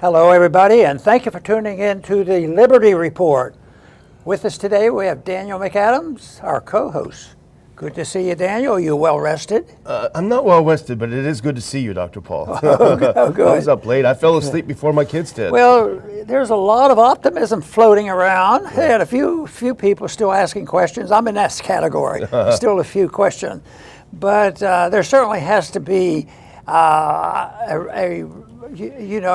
Hello, everybody, and thank you for tuning in to the Liberty Report. With us today, we have Daniel McAdams, our co-host. Good to see you, Daniel. Are you well rested? I'm not well rested, but it is good to see you, Dr. Paul. Oh, good. I was up late. I fell asleep before my kids did. Well, there's a lot of optimism floating around, and a few people still asking questions. I'm in that category. Still a few questions, but there certainly has to be a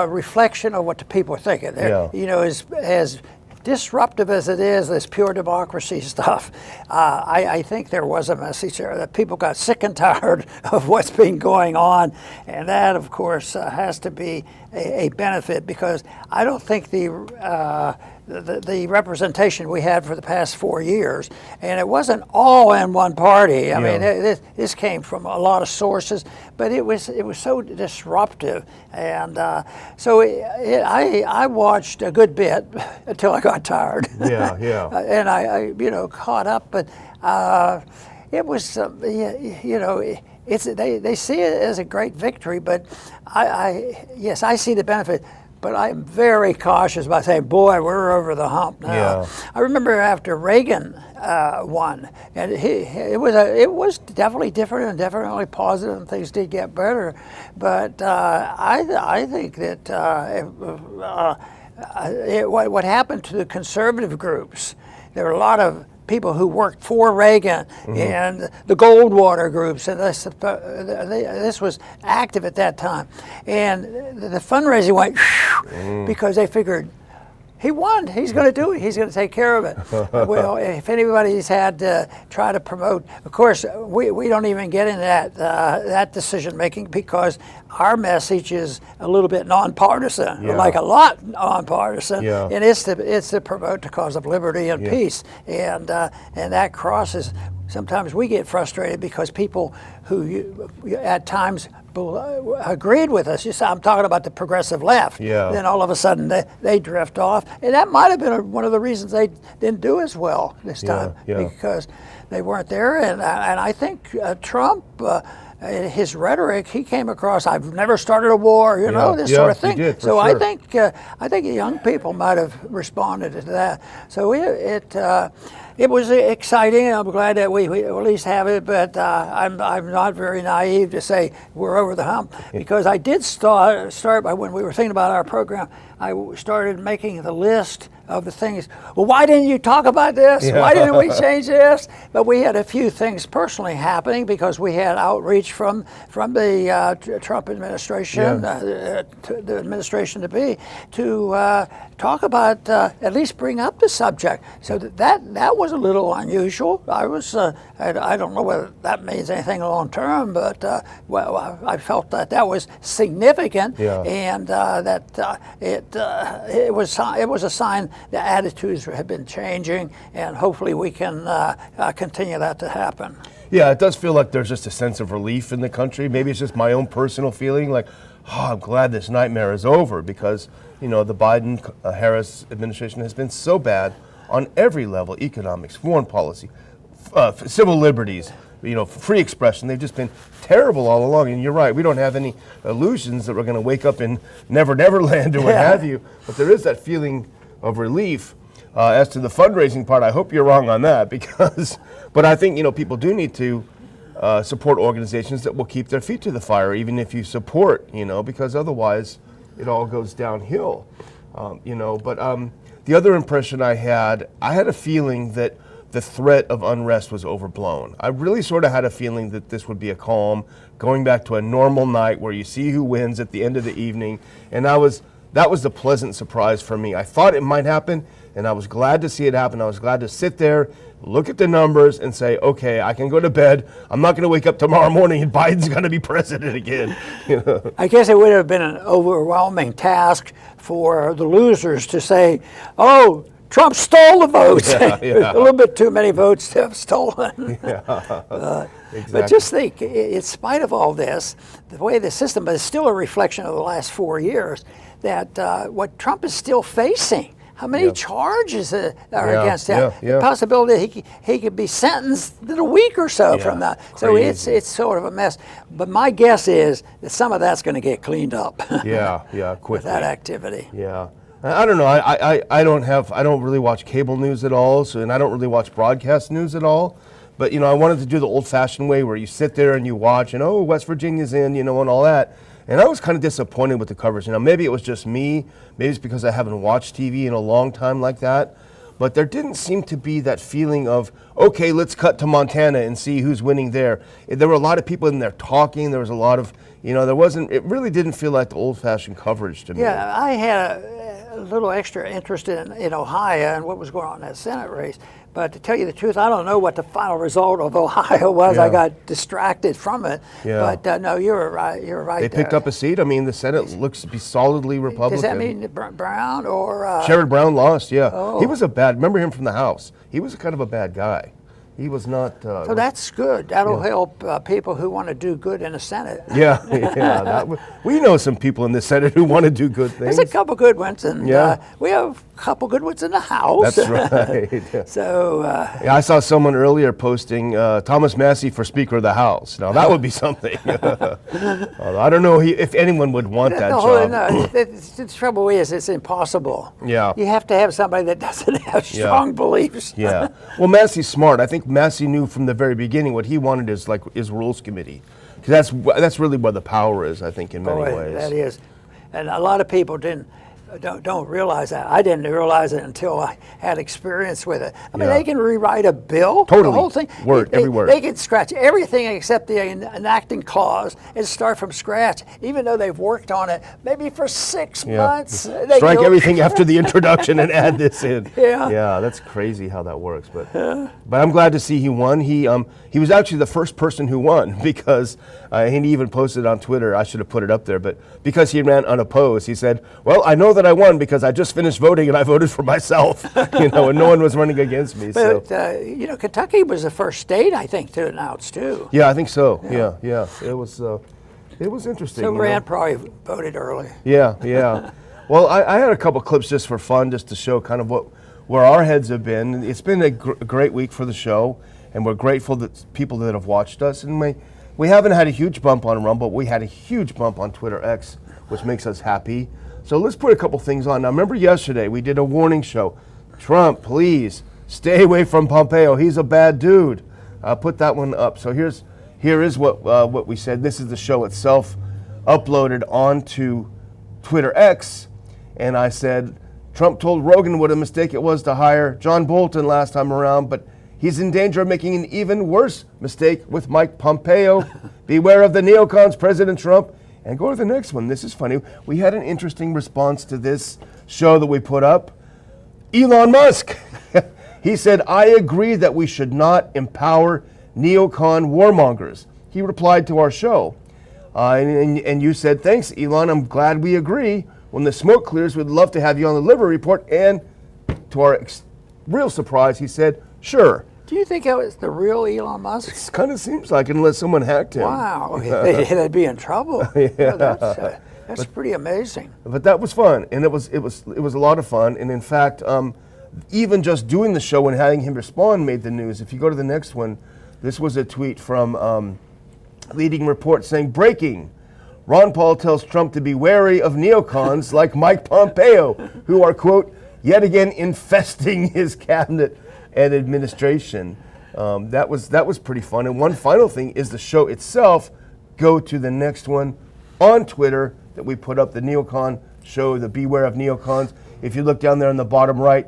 reflection of what the people are thinking. Yeah. You know, as disruptive as it is, this pure democracy stuff, I think there was a message there that people got sick and tired of what's been going on, and that, of course, has to be a benefit, because I don't think the representation we had for the past 4 years, and it wasn't all in one party. I mean, this came from a lot of sources, but it was so disruptive, and so I watched a good bit until I got tired. Yeah. And I caught up, but it was they see it as a great victory, but I see the benefit. But I'm very cautious about saying, boy, we're over the hump now. Yeah. I remember after Reagan won, and it was definitely different and definitely positive, and things did get better. But I think that what happened to the conservative groups, there were a lot of people who worked for Reagan, and the Goldwater groups, and this was active at that time. And the fundraising went because they figured, he won. He's going to do it. He's going to take care of it. Well, if anybody's had to try to promote, of course, we don't even get into that decision making, because our message is a little bit nonpartisan, like a lot nonpartisan, and it's to promote the cause of liberty and peace, and that crosses. Sometimes we get frustrated because people who at times agreed with us. I'm talking about the progressive left. Then all of a sudden they drift off, and that might have been one of the reasons they didn't do as well this time, because they weren't there. And I think Trump, his rhetoric, he came across, I've never started a war, this sort of thing. He did, so sure. I think young people might have responded to that. So it was exciting. I'm glad that we at least have it, but I'm not very naive to say we're over the hump, because I did start by, when we were thinking about our program, I started making the list of the things. Well, why didn't you talk about this? Why didn't we change this? But we had a few things personally happening, because we had outreach from the Trump administration, the administration to be, to talk about, at least bring up the subject. So that was a little unusual. I don't know whether that means anything long term, but I felt that was significant, and that it was a sign the attitudes have been changing, and hopefully we can continue that to happen. Yeah, it does feel like there's just a sense of relief in the country. Maybe it's just my own personal feeling, like, I'm glad this nightmare is over, because the Biden-Harris administration has been so bad on every level: economics, foreign policy, civil liberties, free expression. They've just been terrible all along. And you're right, we don't have any illusions that we're going to wake up in Never Never Land or what have you. But there is that feeling of relief. As to the fundraising part, I hope you're wrong on that, but I think people do need to support organizations that will keep their feet to the fire, even if you support, because otherwise it all goes downhill. But the other impression I had a feeling that the threat of unrest was overblown. I really sort of had a feeling that this would be a calm, going back to a normal night where you see who wins at the end of the evening, and that was the pleasant surprise for me. I thought it might happen, and I was glad to see it happen. I was glad to sit there, look at the numbers, and say, okay, I can go to bed. I'm not going to wake up tomorrow morning and Biden's going to be president again. I guess it would have been an overwhelming task for the losers to say, oh, Trump stole the votes. A little bit too many votes to have stolen. Exactly. But just think, in spite of all this, the way the system, but it's still a reflection of the last 4 years, that what Trump is still facing. how many charges are against him. Yeah. The possibility he could be sentenced in a week or so from that. So Crazy. it's sort of a mess. But my guess is that some of that's going to get cleaned up. Yeah, quickly. With that activity. Yeah. I don't know. I don't really watch cable news at all, and I don't really watch broadcast news at all. But, I wanted to do the old-fashioned way where you sit there and you watch, and, West Virginia's in, and all that. And I was kind of disappointed with the coverage. Maybe it was just me. Maybe it's because I haven't watched TV in a long time like that. But there didn't seem to be that feeling of, okay, let's cut to Montana and see who's winning there. There were a lot of people in there talking. There was a lot of, it really didn't feel like the old-fashioned coverage to me. Yeah, I had a little extra interest in Ohio and what was going on in that Senate race. But to tell you the truth, I don't know what the final result of Ohio was. Yeah. I got distracted from it. Yeah. But no, you're right. You're right. They picked up a seat. The Senate looks to be solidly Republican. Does that mean Brown or? Sherrod Brown lost. Yeah, Oh. He was remember him from the House. He was kind of a bad guy. He was not. So that's good. That'll help people who want to do good in the Senate. Yeah. We know some people in the Senate who want to do good things. There's a couple good ones, and we have a couple good ones in the House. That's right. So. I saw someone earlier posting Thomas Massey for Speaker of the House. Now that would be something. I don't know if anyone would want that job. No, the trouble is it's impossible. Yeah. You have to have somebody that doesn't have strong beliefs. Yeah. Well, Massey's smart. I think Massey knew from the very beginning what he wanted is his Rules Committee. 'Cause that's really where the power is, I think, in many ways. That is. And a lot of people don't realize that. I didn't realize it until I had experience with it. They can rewrite a bill, Totally. the whole thing. Every word. They can scratch everything except the enacting clause and start from scratch, even though they've worked on it maybe for 6 months. Strike everything after the introduction and add this in. Yeah. That's crazy how that works. But I'm glad to see he won. He was actually the first person who won because he even posted on Twitter. I should have put it up there, but because he ran unopposed, he said, "Well, I know that I won because I just finished voting and I voted for myself." And no one was running against me. But Kentucky was the first state, I think, to announce too. Yeah, I think so. Yeah. It was interesting. So Rand probably voted early. Yeah. Well, I had a couple clips just for fun, just to show kind of where our heads have been. It's been a great week for the show, and we're grateful that people that have watched us. And we haven't had a huge bump on Rumble. We had a huge bump on Twitter X, which makes us happy. So let's put a couple things on. Now, remember yesterday we did a warning show. Trump, please stay away from Pompeo. He's a bad dude. Put that one up. So here is what we said. This is the show itself, uploaded onto Twitter X, and I said Trump told Rogan what a mistake it was to hire John Bolton last time around, but he's in danger of making an even worse mistake with Mike Pompeo. Beware of the neocons, President Trump. And go to the next one. This is funny. We had an interesting response to this show that we put up. Elon Musk. He said, "I agree that we should not empower neocon warmongers." He replied to our show. And you said, "Thanks, Elon. I'm glad we agree. When the smoke clears, we'd love to have you on the Liberty Report." And to our real surprise, he said, "Sure." Do you think that was the real Elon Musk? It kind of seems like, unless someone hacked him. Wow, they'd be in trouble. That's pretty amazing. But that was fun, and it was a lot of fun. And in fact, even just doing the show and having him respond made the news. If you go to the next one, this was a tweet from Leading Report saying, "Breaking: Ron Paul tells Trump to be wary of neocons like Mike Pompeo, who are, quote, yet again infesting his cabinet and administration." That was pretty fun. And one final thing is the show itself. Go to the next one on Twitter that we put up, the neocon show, the Beware of Neocons. If you look down there in the bottom right,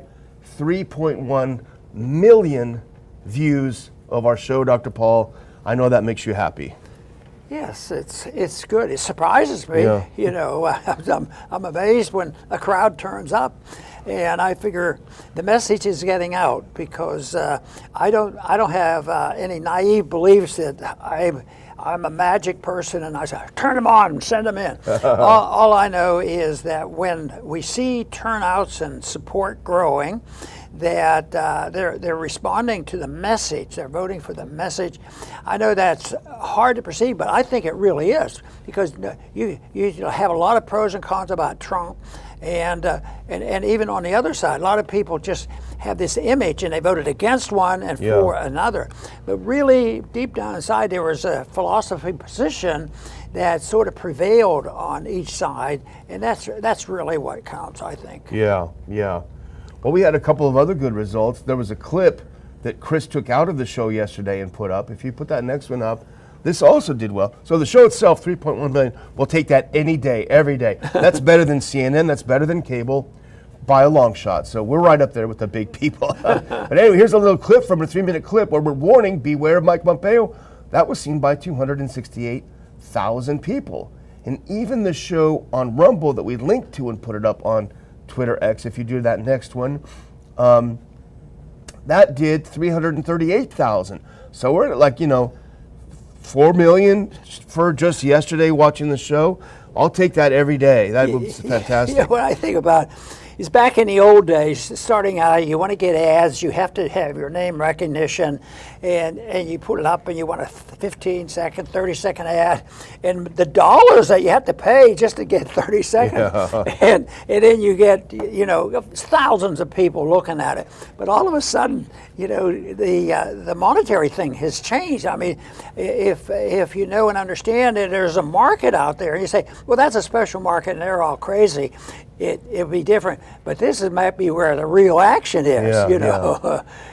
3.1 million views of our show, Dr. Paul. I know that makes you happy. Yes, it's good. It surprises me. Yeah. I'm amazed when a crowd turns up, and I figure the message is getting out because I don't have any naive beliefs that I'm a magic person and I say turn them on and send them in. All I know is that when we see turnouts and support growing, that they're responding to the message. They're voting for the message. I know that's hard to perceive, but I think it really is, because you have a lot of pros and cons about Trump, and even on the other side, a lot of people just have this image and they voted against one and for another. But really, deep down inside, there was a philosophy position that sort of prevailed on each side, and that's really what counts, I think. Yeah, yeah. Well, we had a couple of other good results. There was a clip that Chris took out of the show yesterday and put up. If you put that next one up, this also did well. So the show itself, 3.1 million, we'll take that any day, every day. That's better than CNN, that's better than cable, by a long shot. So we're right up there with the big people. But anyway, here's a little clip from a 3-minute clip where we're warning, beware of Mike Pompeo. That was seen by 268,000 people. And even the show on Rumble that we linked to and put it up on Twitter X, if you do that next one, that did 338,000. So we're at 4 million for just yesterday watching the show. I'll take that every day. That was fantastic. Yeah, what I think about is back in the old days, starting out, you want to get ads, you have to have your name recognition, and you put it up and you want a 15-second, 30-second ad, and the dollars that you have to pay just to get 30 seconds. Yeah. And then you get, thousands of people looking at it. But all of a sudden, the monetary thing has changed. I mean, if you know and understand that there's a market out there, and you say, well, that's a special market and they're all crazy, it'll be different. But might be where the real action is,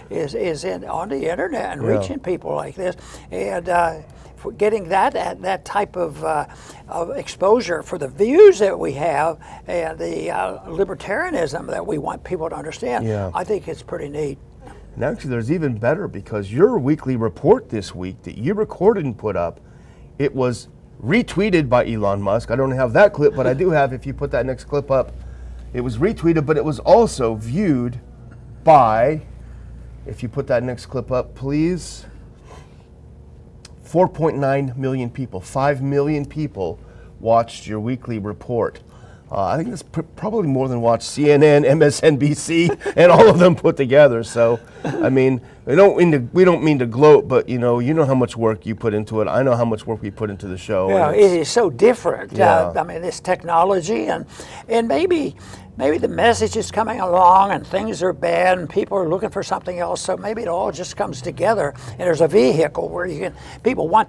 is on the internet and reaching people like this, and for getting that type of exposure for the views that we have and the libertarianism that we want people to understand. Yeah. I think it's pretty neat. And actually, there's even better, because your weekly report this week that you recorded and put up, it was retweeted by Elon Musk. I don't have that clip, but I do have, if you put that next clip up, it was retweeted, but it was also viewed by, if you put that next clip up, please, 4.9 million people. 5 million people watched your weekly report. I think that's probably more than watched CNN, MSNBC, and all of them put together. So, I mean, we don't mean to gloat, but you know how much work you put into it. I know how much work we put into the show. Yeah, it is so different. Yeah. I mean, this technology, and maybe the message is coming along and things are bad and people are looking for something else. So maybe it all just comes together, and there's a vehicle where people want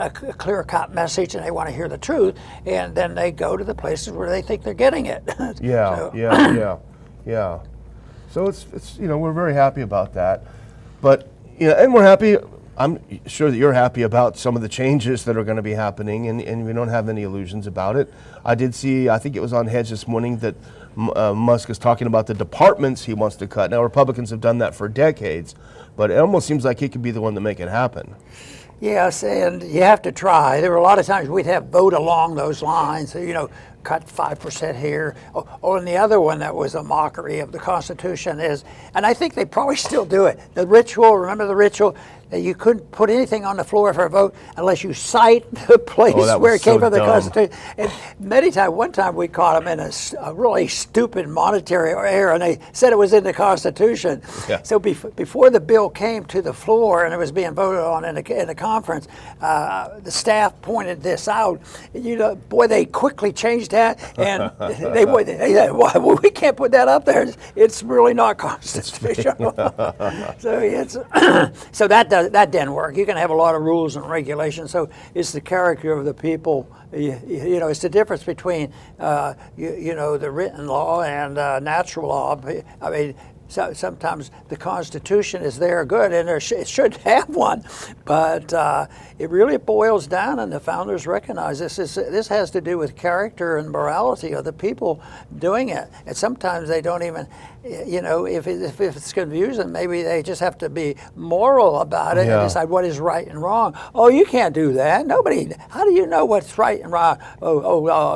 a clear-cut message and they want to hear the truth, and then they go to the places where they think they're getting it. Yeah. So it's we're very happy about that, but and we're happy. I'm sure that you're happy about some of the changes that are going to be happening, and we don't have any illusions about it. I did see, I think it was on Hedge this morning, that Musk is talking about the departments he wants to cut. Now, Republicans have done that for decades, but it almost seems like he could be the one to make it happen. Yes, and you have to try. There were a lot of times we'd have vote along those lines, cut 5% here. And the other one that was a mockery of the Constitution is, and I think they probably still do it, the ritual, remember the ritual? That you couldn't put anything on the floor for a vote unless you cite the place where it came from the Constitution. And one time we caught them in a really stupid monetary error, and they said it was in the Constitution. Yeah. So before the bill came to the floor and it was being voted on in the conference, the staff pointed this out. They quickly changed that, and they said, well, we can't put that up there. It's really not constitutional. So that didn't work. You can have a lot of rules and regulations. So it's the character of the people. It's the difference between the written law and natural law. I mean, sometimes the Constitution is there good, and it should have one, but it really boils down, and the founders recognize this has to do with character and morality of the people doing it. And sometimes they don't even, if it's confusing, maybe they just have to be moral about it and decide what is right and wrong. Oh, you can't do that. How do you know what's right and wrong?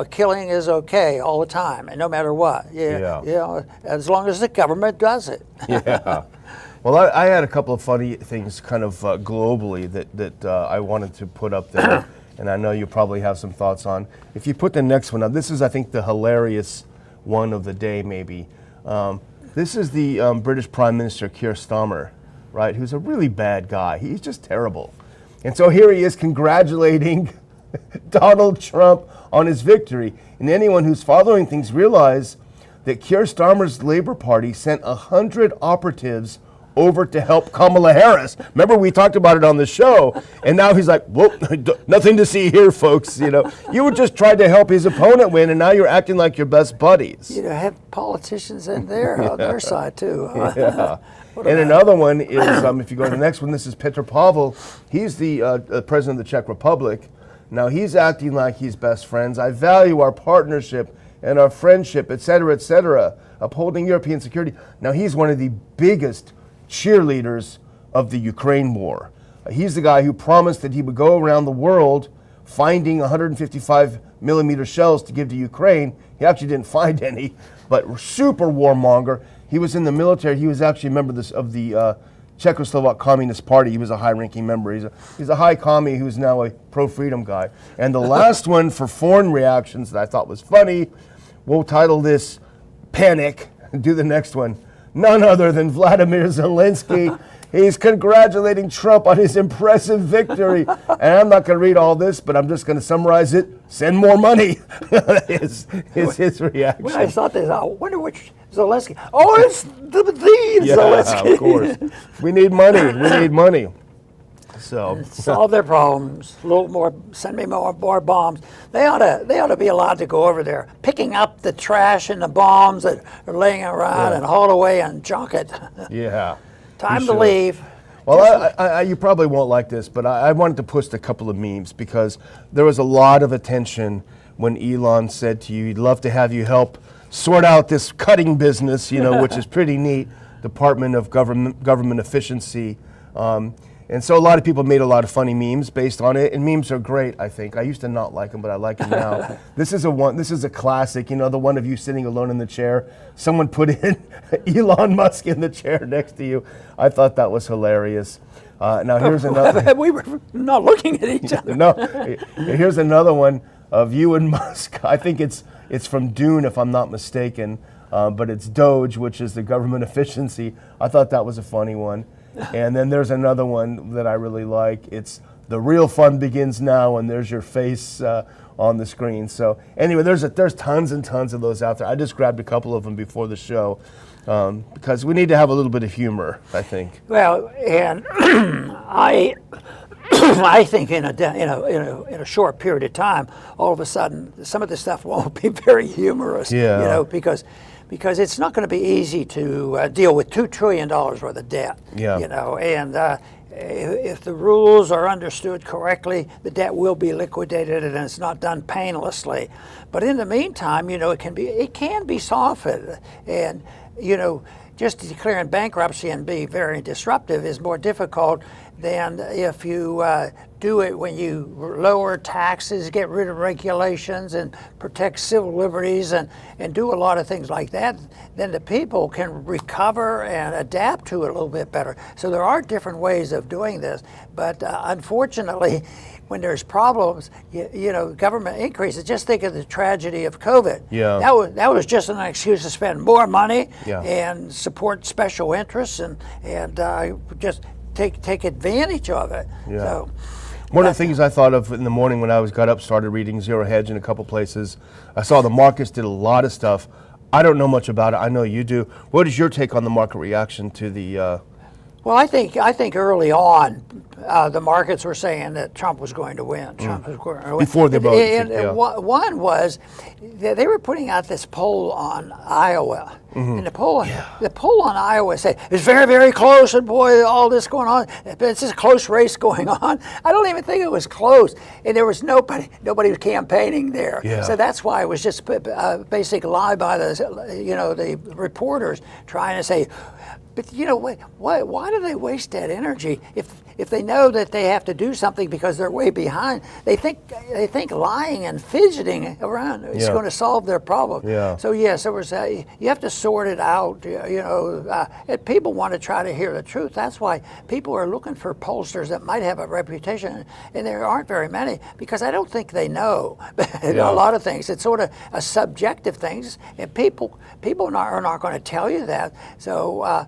Killing is okay all the time, and no matter what. As long as the government does it. Yeah. Well, I had a couple of funny things kind of globally that I wanted to put up there, and I know you probably have some thoughts on. If you put the next one up, this is, I think, the hilarious one of the day maybe. This is the British Prime Minister Keir Starmer, right? Who's a really bad guy. He's just terrible. And so here he is congratulating Donald Trump on his victory. And anyone who's following things realize that Keir Starmer's Labour Party sent 100 operatives over to help Kamala Harris. Remember, we talked about it on the show, and now he's like, "Whoa, nothing to see here, folks." You know, you were just trying to help his opponent win, and now you're acting like your best buddies. You know, have politicians in there on their side too. Yeah. And another one is, if you go to the next one, this is Petr Pavel. He's the president of the Czech Republic. Now he's acting like he's best friends. I value our partnership and our friendship, et cetera, upholding European security. Now he's one of the biggest cheerleaders of the Ukraine war. He's the guy who promised that he would go around the world finding 155 millimeter shells to give to Ukraine. He actually didn't find any, but super warmonger. He was in the military. He was actually a member of the Czechoslovak Communist Party. He was a high-ranking member. He's a high commie who's now a pro-freedom guy. And the last one for foreign reactions that I thought was funny, we'll title this Panic, and do the next one. None other than Vladimir Zelensky. He's congratulating Trump on his impressive victory. And I'm not going to read all this, but I'm just going to summarize it. Send more money is his reaction. When I saw this, I wonder which Zelensky. Oh, it's the Zelensky. Of course. We need money. We need money. So solve their problems. A little more. Send me more bombs. They ought to be allowed to go over there, picking up the trash and the bombs that are laying around and haul away and junk it. Yeah. Time to leave. Well, you probably won't like this, but I wanted to post a couple of memes because there was a lot of attention when Elon said to you, he'd love to have you help sort out this cutting business, you know, which is pretty neat, Department of Government Efficiency. And so a lot of people made a lot of funny memes based on it, and memes are great, I think. I used to not like them, but I like them now. This is a classic, you know, the one of you sitting alone in the chair. Someone put in Elon Musk in the chair next to you. I thought that was hilarious. Now here's another. We were not looking at each other. No, here's another one of you and Musk. I think it's from Dune, if I'm not mistaken, but it's Doge, which is the government efficiency. I thought that was a funny one. And then there's another one that I really like. It's the real fun begins now, and there's your face on the screen. So anyway, there's tons and tons of those out there. I just grabbed a couple of them before the show because we need to have a little bit of humor, I think. Well, and I think in a short period of time, all of a sudden, some of this stuff won't be very humorous. Yeah. You know, because it's not going to be easy to deal with $2 trillion worth of debt. Yeah. You know, and if the rules are understood correctly, the debt will be liquidated, and it's not done painlessly. But in the meantime, you know, it can be softened, and you know, just declaring bankruptcy and be very disruptive is more difficult than if you do it when you lower taxes, get rid of regulations, and protect civil liberties, and do a lot of things like that. Then the people can recover and adapt to it a little bit better. So there are different ways of doing this, but unfortunately, when there's problems, you know, government increases. Just think of the tragedy of COVID. Yeah. That was just an excuse to spend more money Yeah. and support special interests and just take advantage of it. Yeah. So, one of the things I thought of in the morning when I got up, started reading Zero Hedge in a couple places, I saw the markets did a lot of stuff. I don't know much about it. I know you do. What is your take on the market reaction to the? well, I think early on, the markets were saying that Trump was going to win. Trump was going to win. Before the vote, And yeah. one was they were putting out this poll on Iowa, and the poll on Iowa said it's very, very close, and boy, all this going on. It's just a close race going on. I don't even think it was close, and there was nobody was campaigning there. Yeah. So that's why it was just basic lie by the reporters trying to say. But you know, why do they waste that energy? if they know that they have to do something because they're way behind, they think lying and fidgeting around is going to solve their problem. Yeah. So yes, there was you have to sort it out. And people want to try to hear the truth. That's why people are looking for pollsters that might have a reputation, and there aren't very many, because I don't think they know a lot of things. It's sort of a subjective things, and people are not going to tell you that. So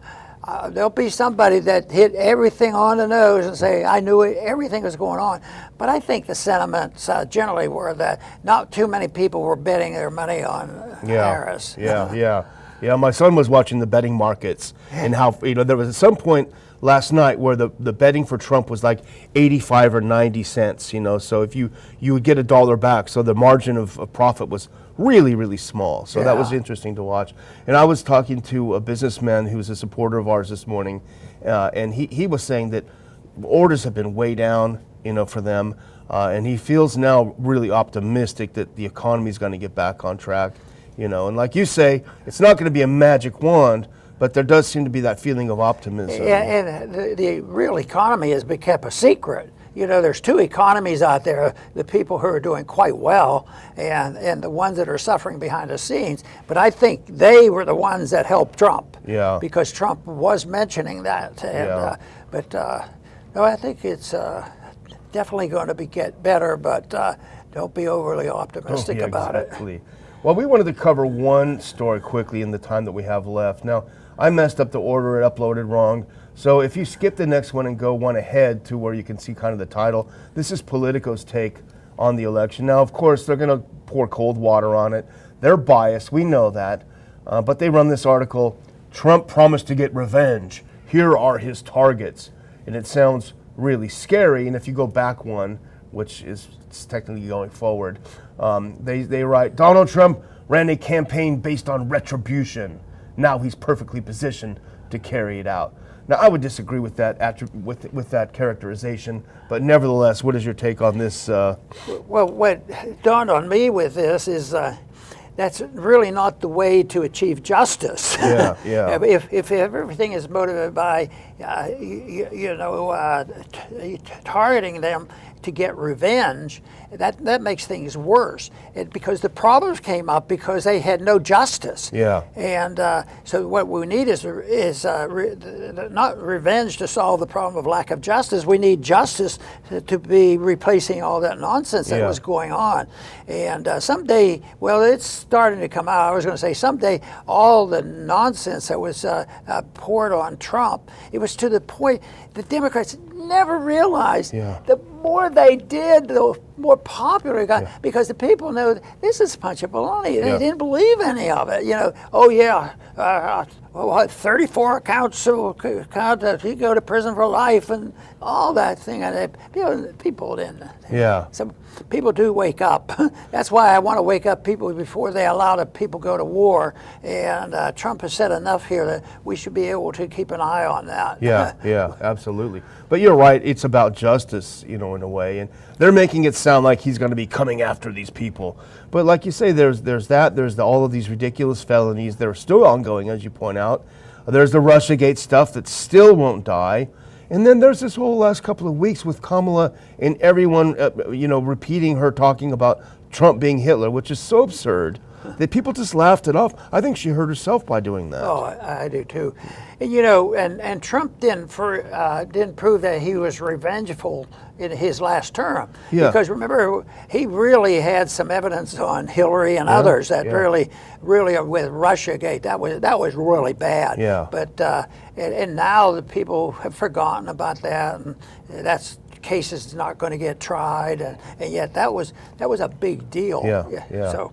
there'll be somebody that hit everything on the nose and say, I knew everything was going on. But I think the sentiments generally were that not too many people were betting their money on Harris. Yeah, my son was watching the betting markets, and how, there was at some point last night where the betting for Trump was like 85 or 90 cents, so if you would get $1 back, so the margin of profit was really, really small. So that was interesting to watch. And I was talking to a businessman who's a supporter of ours this morning, and he was saying that orders have been way down, for them, and he feels now really optimistic that the economy is going to get back on track, and like you say, it's not going to be a magic wand, but there does seem to be that feeling of optimism. Yeah, and the real economy has been kept a secret. There's two economies out there, the people who are doing quite well and the ones that are suffering behind the scenes. But I think they were the ones that helped Trump. Yeah. Because Trump was mentioning that. And, no, I think it's definitely going to get better, but don't be overly optimistic about it. Well, we wanted to cover one story quickly in the time that we have left. Now, I messed up the order, it uploaded wrong. So if you skip the next one and go one ahead to where you can see kind of the title, this is Politico's take on the election. Now, of course, they're going to pour cold water on it. They're biased, we know that. But they run this article, Trump promised to get revenge. Here are his targets. And it sounds really scary. And if you go back one, which is technically going forward, they write, Donald Trump ran a campaign based on retribution. Now he's perfectly positioned to carry it out. Now, I would disagree with that with that characterization, but nevertheless, what is your take on this? Well, what dawned on me with this is that's really not the way to achieve justice. Yeah. If everything is motivated by, targeting them to get revenge, that makes things worse. Because the problems came up because they had no justice. Yeah. And so what we need is not revenge to solve the problem of lack of justice. We need justice to be replacing all that nonsense that was going on. And someday, well, it's starting to come out. I was going to say someday all the nonsense that was poured on Trump, it was to the point the Democrats never realized the more they did, the more popular it got, because the people know this is a bunch of baloney. They didn't believe any of it. 34 counts that he go to prison for life and all that thing. And people didn't. Yeah. So people do wake up. That's why I want to wake up people before they allow the people go to war. And Trump has said enough here that we should be able to keep an eye on that. Yeah, absolutely. But you're right. It's about justice, in a way, and they're making it sound like he's going to be coming after these people. But like you say, there's all of these ridiculous felonies that are still ongoing, as you point out. There's the Russiagate stuff that still won't die. And then there's this whole last couple of weeks with Kamala and everyone, repeating her talking about Trump being Hitler, which is so absurd that people just laughed it off. I think she hurt herself by doing that. Oh, I do too. And and Trump didn't prove that he was revengeful in his last term. Yeah. Because remember, he really had some evidence on Hillary and others that really with Russiagate, that was really bad. Yeah. But and now the people have forgotten about that, and that's case is not going to get tried, and yet that was a big deal. Yeah. So.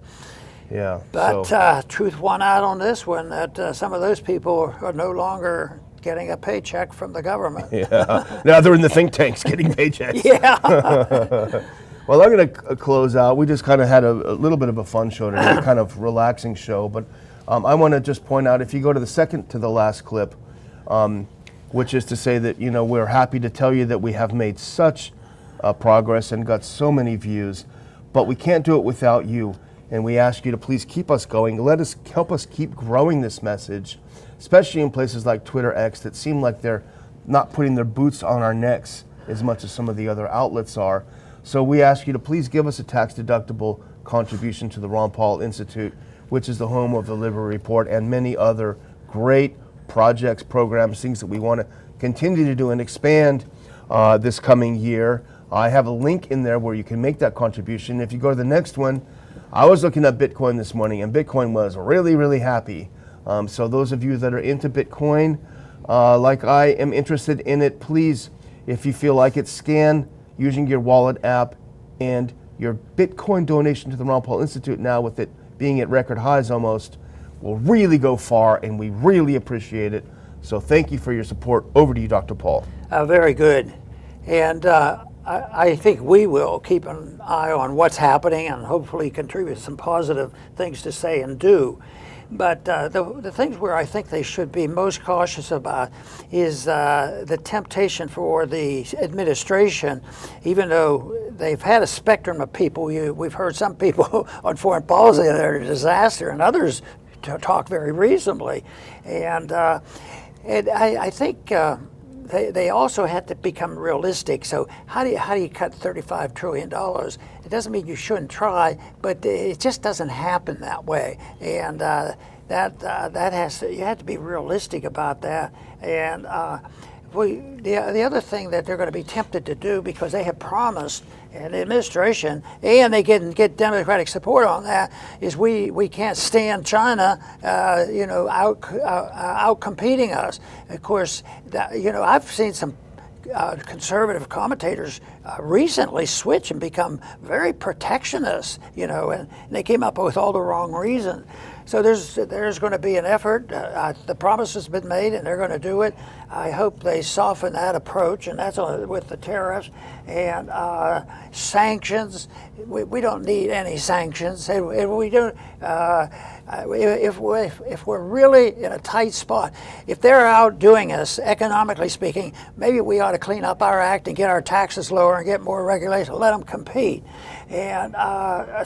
Yeah. But truth won out on this one, that some of those people are no longer getting a paycheck from the government. Yeah. Now they're in the think tanks getting paychecks. Yeah. Well, I'm going to close out. We just kind of had a little bit of a fun show today, kind of relaxing show. But I want to just point out, if you go to the second to the last clip, which is to say that, we're happy to tell you that we have made such progress and got so many views, but we can't do it without you. And we ask you to please keep us going. Help us keep growing this message, especially in places like Twitter X that seem like they're not putting their boots on our necks as much as some of the other outlets are. So we ask you to please give us a tax-deductible contribution to the Ron Paul Institute, which is the home of the Liberty Report and many other great projects, programs, things that we want to continue to do and expand this coming year. I have a link in there where you can make that contribution. If you go to the next one, I was looking at Bitcoin this morning, and Bitcoin was really, really happy. So those of you that are into Bitcoin, like I am interested in it, please, if you feel like it, scan using your wallet app, and your Bitcoin donation to the Ron Paul Institute, now with it being at record highs almost, will really go far, and we really appreciate it. So thank you for your support. Over to you, Dr. Paul. Very good. And I think we will keep an eye on what's happening and hopefully contribute some positive things to say and do. But the things where I think they should be most cautious about is the temptation for the administration, even though they've had a spectrum of people. We've heard some people on foreign policy that are a disaster, and others talk very reasonably. And I think they also have to become realistic. So how do you cut $35 trillion? It doesn't mean you shouldn't try, but it just doesn't happen that way. And you have to be realistic about that. And the other thing that they're going to be tempted to do, because they have promised, and the administration, and they get Democratic support on that, is we can't stand China, out competing us. Of course, I've seen some conservative commentators recently switch and become very protectionist, and they came up with all the wrong reasons. So there's going to be an effort. The promise has been made, and they're going to do it. I hope they soften that approach, and that's with the tariffs and sanctions. We don't need any sanctions. If we don't, if we're really in a tight spot, if they're outdoing us economically speaking, maybe we ought to clean up our act and get our taxes lower and get more regulation. Let them compete, and I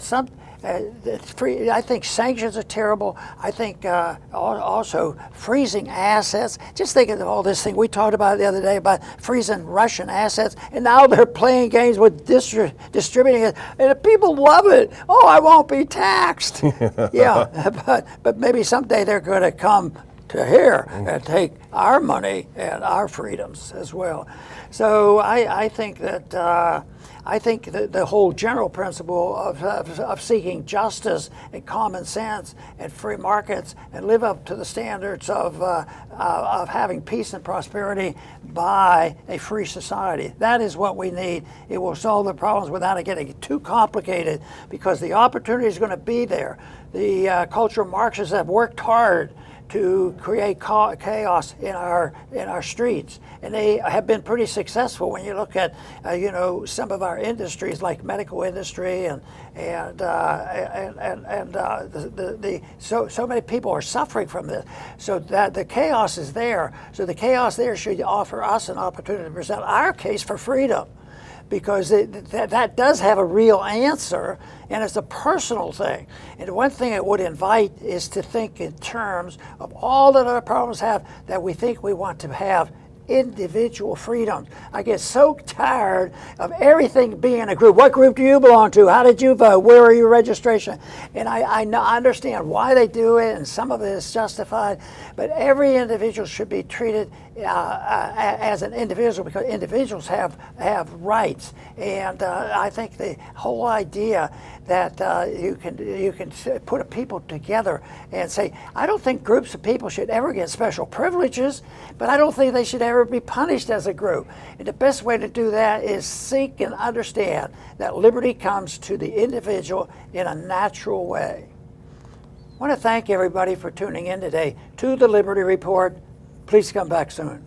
think sanctions are terrible. I think also freezing assets. Just think of all this thing we talked about the other day about freezing Russian assets, and now they're playing games with distributing it, and the people love it. Oh, I won't be taxed. Yeah, but maybe someday they're going to come to here and take our money and our freedoms as well. So I think that. I think the whole general principle of seeking justice and common sense and free markets and live up to the standards of having peace and prosperity by a free society. That is what we need. It will solve the problems without it getting too complicated, because the opportunity is going to be there. The cultural Marxists have worked hard to create chaos in our streets, and they have been pretty successful. When you look at some of our industries like medical industry so many people are suffering from this. So that the chaos is there. So the chaos there should offer us an opportunity to present our case for freedom, because that does have a real answer, and it's a personal thing. And one thing it would invite is to think in terms of all that our problems have, that we think we want to have individual freedoms. I get so tired of everything being a group. What group do you belong to? How did you vote? Where are your registration? And I understand why they do it, and some of it is justified, but every individual should be treated as an individual, because individuals have rights. And I think the whole idea that you can put a people together and say, I don't think groups of people should ever get special privileges, but I don't think they should ever be punished as a group. And the best way to do that is seek and understand that liberty comes to the individual in a natural way. I want to thank everybody for tuning in today to the Liberty Report. Please come back soon.